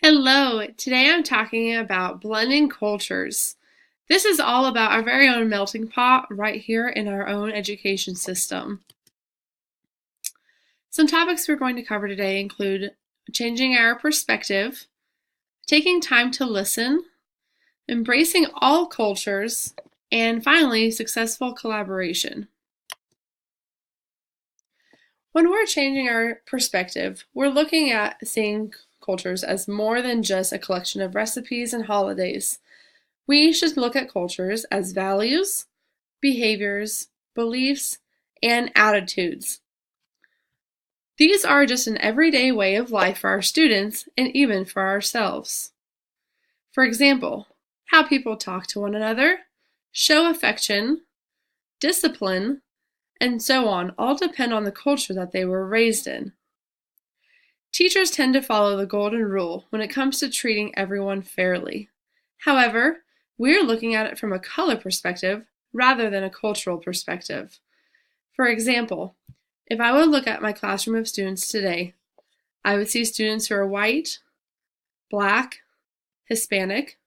Hello, today I'm talking about blending cultures. This is all about our very own melting pot right here in our own education system. Some topics we're going to cover today include changing our perspective, taking time to listen, embracing all cultures, and finally, successful collaboration. When we're changing our perspective, we're looking at seeing cultures as more than just a collection of recipes and holidays. We should look at cultures as values, behaviors, beliefs, and attitudes. These are just an everyday way of life for our students and even for ourselves. For example, how people talk to one another, show affection, discipline, and so on all depend on the culture that they were raised in. Teachers tend to follow the golden rule when it comes to treating everyone fairly. However, we're looking at it from a color perspective rather than a cultural perspective. For example, if I would look at my classroom of students today, I would see students who are white, black, Hispanic,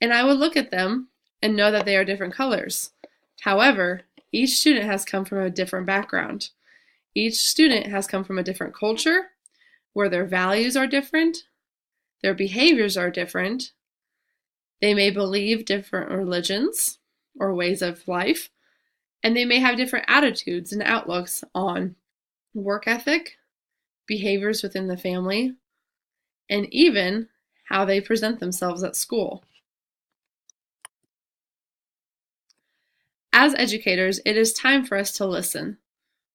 and I would look at them and know that they are different colors. However, each student has come from a different background. Each student has come from a different culture where their values are different, their behaviors are different, they may believe different religions or ways of life, and they may have different attitudes and outlooks on work ethic, behaviors within the family, and even how they present themselves at school. As educators, it is time for us to listen.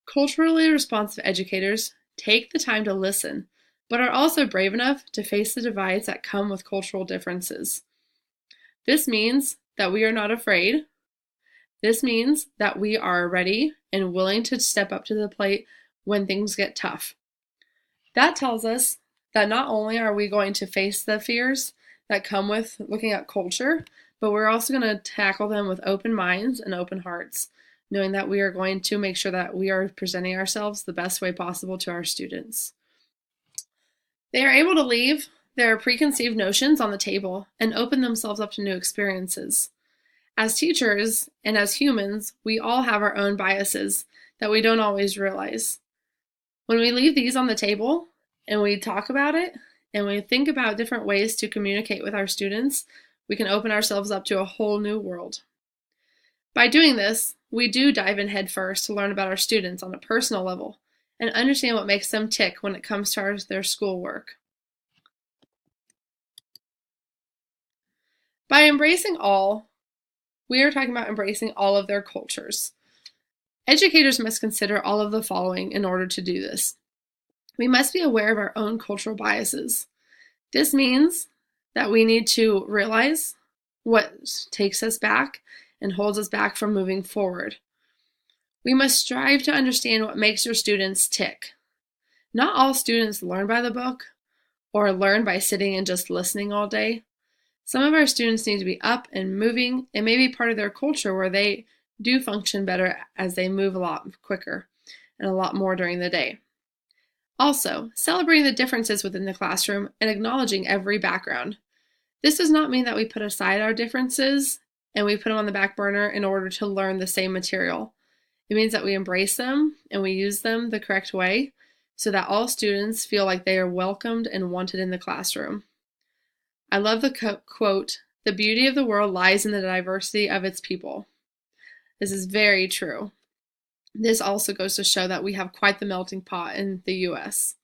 Culturally responsive educators take the time to listen, but are also brave enough to face the divides that come with cultural differences. This means that we are not afraid. This means that we are ready and willing to step up to the plate when things get tough. That tells us that not only are we going to face the fears that come with looking at culture, but we're also going to tackle them with open minds and open hearts, knowing that we are going to make sure that we are presenting ourselves the best way possible to our students. They are able to leave their preconceived notions on the table and open themselves up to new experiences. As teachers and as humans, we all have our own biases that we don't always realize. When we leave these on the table and we talk about it and we think about different ways to communicate with our students, we can open ourselves up to a whole new world. By doing this, we do dive in head first to learn about our students on a personal level and understand what makes them tick when it comes to their schoolwork. By embracing all, we are talking about embracing all of their cultures. Educators must consider all of the following in order to do this. We must be aware of our own cultural biases. This means that we need to realize what takes us back and holds us back from moving forward. We must strive to understand what makes your students tick. Not all students learn by the book or learn by sitting and just listening all day. Some of our students need to be up and moving. It may be part of their culture where they do function better as they move a lot quicker and a lot more during the day. Also, celebrating the differences within the classroom and acknowledging every background. This does not mean that we put aside our differences and we put them on the back burner in order to learn the same material. It means that we embrace them and we use them the correct way so that all students feel like they are welcomed and wanted in the classroom. I love the quote, "The beauty of the world lies in the diversity of its people." This is very true. This also goes to show that we have quite the melting pot in the US.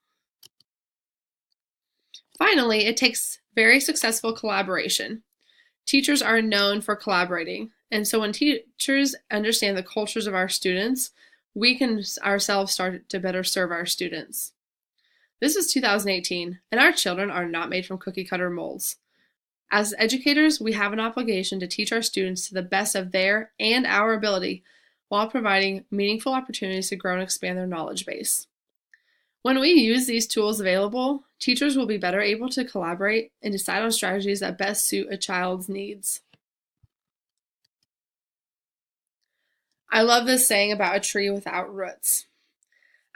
Finally, it takes very successful collaboration. Teachers are known for collaborating, and so when teachers understand the cultures of our students, we can ourselves start to better serve our students. This is 2018, and our children are not made from cookie-cutter molds. As educators, we have an obligation to teach our students to the best of their and our ability while providing meaningful opportunities to grow and expand their knowledge base. When we use these tools available, teachers will be better able to collaborate and decide on strategies that best suit a child's needs. I love this saying about a tree without roots.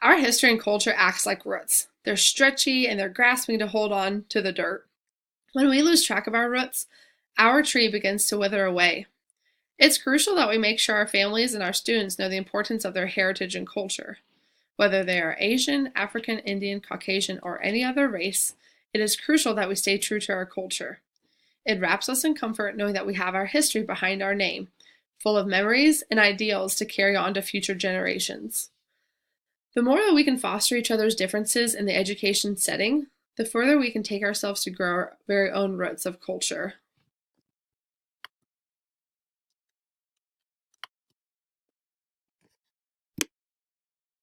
Our history and culture acts like roots. They're stretchy and they're grasping to hold on to the dirt. When we lose track of our roots, our tree begins to wither away. It's crucial that we make sure our families and our students know the importance of their heritage and culture. Whether they are Asian, African, Indian, Caucasian, or any other race, it is crucial that we stay true to our culture. It wraps us in comfort knowing that we have our history behind our name, full of memories and ideals to carry on to future generations. The more that we can foster each other's differences in the education setting, the further we can take ourselves to grow our very own roots of culture.